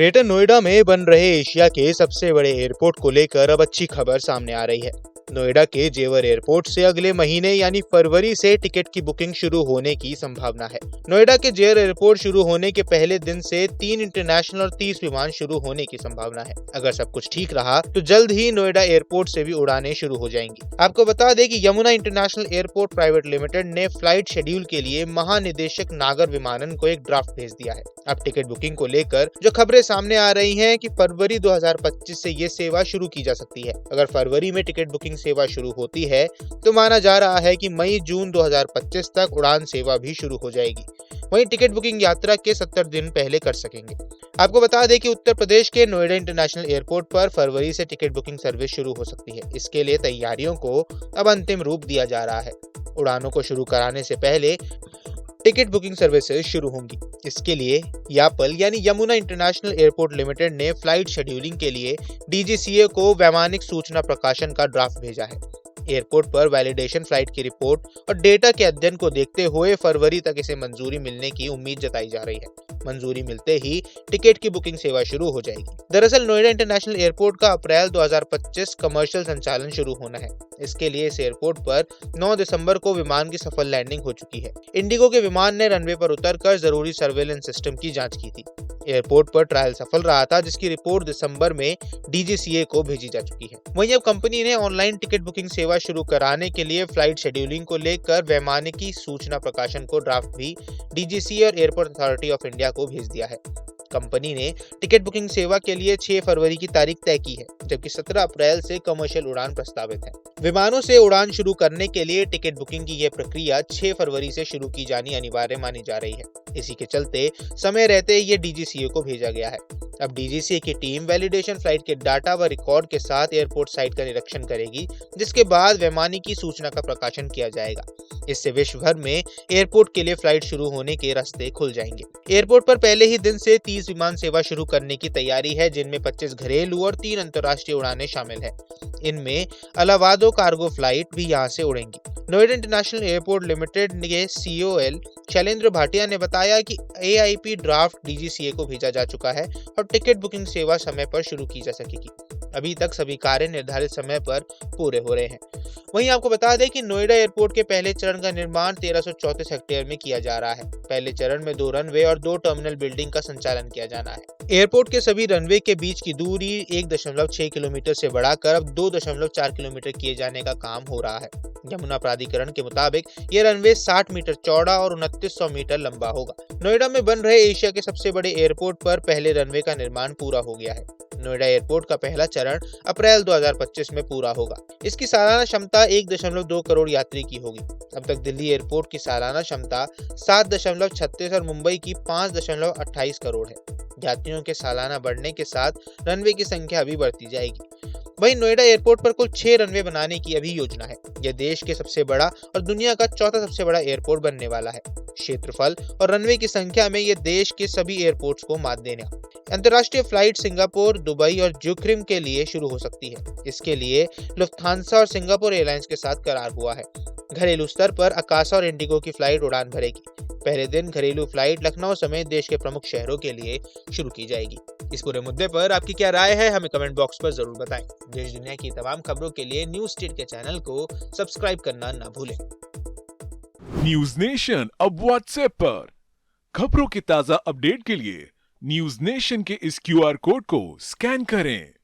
Greater Noida में बन रहे एशिया के सबसे बड़े एयरपोर्ट को लेकर अब अच्छी खबर सामने आ रही है। नोएडा के जेवर एयरपोर्ट से अगले महीने यानी फरवरी से टिकट की बुकिंग शुरू होने की संभावना है। नोएडा के जेवर एयरपोर्ट शुरू होने के पहले दिन से 3 इंटरनेशनल और 30 विमान शुरू होने की संभावना है। अगर सब कुछ ठीक रहा तो जल्द ही नोएडा एयरपोर्ट से भी उड़ानें शुरू हो जाएंगी। आपको बता दें कि Yamuna international airport private limited ने फ्लाइट शेड्यूल के लिए महानिदेशक नागर विमानन को एक ड्राफ्ट भेज दिया है। अब टिकट बुकिंग को लेकर जो खबरें सामने आ रही हैं कि फरवरी 2025 से ये सेवा शुरू की जा सकती है। अगर फरवरी में टिकट बुकिंग सेवा शुरू होती है तो माना जा रहा है कि मई-जून 2025 तक उड़ान सेवा भी शुरू हो जाएगी। वहीं टिकट बुकिंग यात्रा के 70 दिन पहले कर सकेंगे। आपको बता दें कि उत्तर प्रदेश के नोएडा इंटरनेशनल एयरपोर्ट पर फरवरी से टिकट बुकिंग सर्विस शुरू हो सकती है। इसके लिए तैयारियों को अब अंतिम रूप दिया जा रहा है। उड़ानों को शुरू कराने से पहले टिकट बुकिंग सर्विसेज शुरू होंगी। इसके लिए यापल यानी यमुना इंटरनेशनल एयरपोर्ट लिमिटेड ने फ्लाइट शेड्यूलिंग के लिए डीजीसीए को वैमानिक सूचना प्रकाशन का ड्राफ्ट भेजा है। एयरपोर्ट पर वैलिडेशन फ्लाइट की रिपोर्ट और डेटा के अध्ययन को देखते हुए फरवरी तक इसे मंजूरी मिलने की उम्मीद जताई जा रही है। मंजूरी मिलते ही टिकट की बुकिंग सेवा शुरू हो जाएगी। दरअसल नोएडा इंटरनेशनल एयरपोर्ट का अप्रैल 2025 कमर्शियल संचालन शुरू होना है। इसके लिए इस एयरपोर्ट पर 9 दिसंबर को विमान की सफल लैंडिंग हो चुकी है। इंडिगो के विमान ने रनवे पर उतरकर जरूरी सर्वेलेंस सिस्टम की जांच की थी। एयरपोर्ट पर ट्रायल सफल रहा था, जिसकी रिपोर्ट दिसंबर में डीजीसीए को भेजी जा चुकी है। वहीं अब कंपनी ने ऑनलाइन टिकट बुकिंग सेवा शुरू कराने के लिए फ्लाइट शेड्यूलिंग को लेकर वैमानिकी सूचना प्रकाशन को ड्राफ्ट भी डीजीसीए और एयरपोर्ट अथॉरिटी ऑफ इंडिया को भेज दिया है। कंपनी ने टिकट बुकिंग सेवा के लिए 6 फरवरी की तारीख तय की है, जबकि 17 अप्रैल से कमर्शियल उड़ान प्रस्तावित है। विमानों से उड़ान शुरू करने के लिए टिकट बुकिंग की यह प्रक्रिया 6 फरवरी से शुरू की जानी अनिवार्य मानी जा रही है। इसी के चलते समय रहते ये डीजीसीए को भेजा गया है। अब डीजीसीए की टीम वैलिडेशन फ्लाइट के डाटा व रिकॉर्ड के साथ एयरपोर्ट साइट का निरीक्षण करेगी, जिसके बाद वैमानिकी सूचना का प्रकाशन किया जाएगा। इससे विश्व भर में एयरपोर्ट के लिए फ्लाइट शुरू होने के रास्ते खुल जाएंगे। एयरपोर्ट पर पहले ही दिन से 30 विमान सेवा शुरू करने की तैयारी है, जिनमें 25 घरेलू और 3 अंतर्राष्ट्रीय उड़ानें शामिल है। इनमें अलावादो कार्गो फ्लाइट भी यहां से उड़ेंगी। नोएडा इंटरनेशनल एयरपोर्ट लिमिटेड के सीओएल शैलेंद्र भाटिया ने बताया कि एआईपी ड्राफ्ट डीजीसीए को भेजा जा चुका है और टिकट बुकिंग सेवा समय पर शुरू की जा सकेगी। अभी तक सभी कार्य निर्धारित समय पर पूरे हो रहे हैं। वहीं आपको बता दें कि नोएडा एयरपोर्ट के पहले चरण का निर्माण 1334 हेक्टेयर में किया जा रहा है। पहले चरण में 2 रनवे और 2 टर्मिनल बिल्डिंग का संचालन किया जाना है। एयरपोर्ट के सभी रनवे के बीच की दूरी 1.6 किलोमीटर से बढ़ाकर अब 2.4 किलोमीटर किए जाने का काम हो रहा है। यमुना प्राधिकरण के मुताबिक ये रनवे 60 मीटर चौड़ा और 2900 मीटर लंबा होगा। नोएडा में बन रहे एशिया के सबसे बड़े एयरपोर्ट पर पहले रनवे का निर्माण पूरा हो गया है। नोएडा एयरपोर्ट का पहला चरण अप्रैल 2025 में पूरा होगा। इसकी सालाना क्षमता 1.2 करोड़ यात्री की होगी। अब तक दिल्ली एयरपोर्ट की सालाना क्षमता 7.36 और मुंबई की 5.28 करोड़ है। यात्रियों के सालाना बढ़ने के साथ रनवे की संख्या भी बढ़ती जाएगी। वहीं नोएडा एयरपोर्ट पर कुल 6 रनवे बनाने की अभी योजना है। यह देश के सबसे बड़ा और दुनिया का चौथा सबसे बड़ा एयरपोर्ट बनने वाला है। क्षेत्रफल और रनवे की संख्या में यह देश के सभी एयरपोर्ट्स को मात देना। अंतर्राष्ट्रीय फ्लाइट सिंगापुर, दुबई और जुक्रिम के लिए शुरू हो सकती है। इसके लिए लुफ्थांसा और सिंगापुर एयरलाइंस के साथ करार हुआ है। घरेलू स्तर पर अकासा और इंडिगो की फ्लाइट उड़ान भरेगी। पहले दिन घरेलू फ्लाइट लखनऊ समेत देश के प्रमुख शहरों के लिए शुरू की जाएगी। इस पूरे मुद्दे पर आपकी क्या राय है, हमें कमेंट बॉक्स पर जरूर बताएं। देश दुनिया की तमाम खबरों के लिए न्यूज स्टेट के चैनल को सब्सक्राइब करना ना भूलें। न्यूज नेशन अब व्हाट्सएप पर खबरों के ताजा अपडेट के लिए न्यूज नेशन के इस क्यूआर कोड को स्कैन करें।